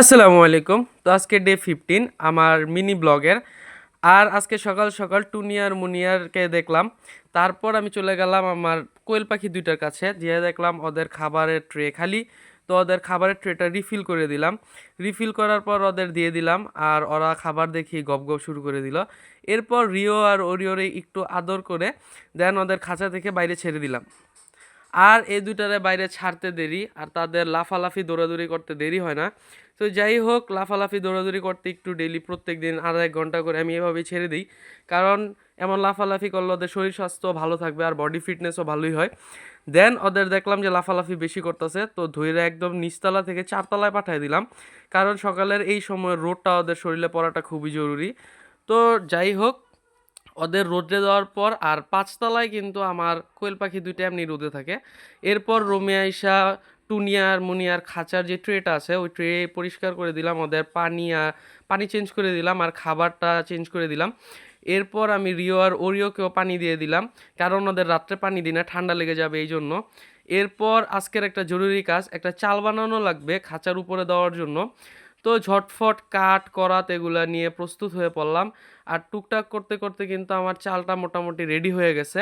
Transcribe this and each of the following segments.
আসসালামু আলাইকুম। তো আজকে ডে 15 আমার মিনি ব্লগের। আর আজকে সকাল সকাল টুনি আর মুনিয়ারকে দেখলাম। তারপর আমি চলে গেলাম আমার কোয়েল পাখি দুইটার কাছে, যেয়ে দেখলাম ওদের খাবারের ট্রে খালি। তো ওদের খাবারের ট্রেটা রিফিল করে দিলাম। রিফিল করার পর ওদের দিয়ে দিলাম, আর ওরা খাবার দেখি গপ গপ শুরু করে দিল। এরপর রিও আর ওরিওরে একটু আদর করে দেন ওদের খাঁচা থেকে বাইরে ছেড়ে দিলাম। আর এই দুইটারে বাইরে ছাড়তে দেরি, আর তাদের লাফালাফি দৌড়াদৌড়ি করতে দেরি হয় না। তো যাই হোক, লাফালাফি দৌড়াদৌড়ি করতে একটু ডেলি প্রত্যেক দিন আধা এক ঘন্টা করে আমি এভাবেই ছেড়ে দিই। কারণ এমন লাফালাফি করলে ওদের শরীর স্বাস্থ্য ভালো থাকবে আর বডি ফিটনেসও ভালোই হয়। দেন ওদের দেখলাম যে লাফালাফি বেশি করতেছে, তো ধইরে একদম নিচতলা থেকে চারতলায় পাঠিয়ে দিলাম। কারণ সকালের এই সময় রোদটা ওদের শরীরে পড়াটা খুবই জরুরি। তো যাই হোক, ওদের রোদে দেওয়ার পর আর পাঁচতলায় কিন্তু আমার কোয়েল পাখি দুইটা এমনি রোদে থাকে। এরপর রুমে আইসা টুনিয়ার মুনিয়ার খাঁচার যে ট্রেটা আছে ওই ট্রে পরিষ্কার করে দিলাম, ওদের পানি চেঞ্জ করে দিলাম আর খাবারটা চেঞ্জ করে দিলাম। এরপর আমি রিও আর ওরিওকেও পানি দিয়ে দিলাম, কারণ ওদের রাত্রে পানি দিই না, ঠান্ডা লেগে যাবে এই জন্য। এরপর আজকের একটা জরুরি কাজ, একটা চাল বানানো লাগবে খাঁচার উপরে দেওয়ার জন্য। তো ঝটফট কাঠ করাত এগুলা নিয়ে প্রস্তুত হয়ে পড়লাম। আর টুকটাক করতে করতে কিন্তু আমার চালটা মোটামুটি রেডি হয়ে গেছে।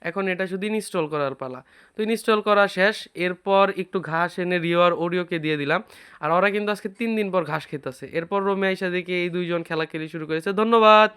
এখন এটা শুধু ইনস্টল করার পালা। তো ইনস্টল করা শেষ। এরপর একটু ঘাস এনে রিও আর ওরিওকে দিয়ে দিলাম। আর ওরা কিন্তু আজকে 3 দিন পর ঘাস খেতেছে। এরপর রোমে আইসা দেখি এই দুইজন খেলাখেলি শুরু করেছে। ধন্যবাদ।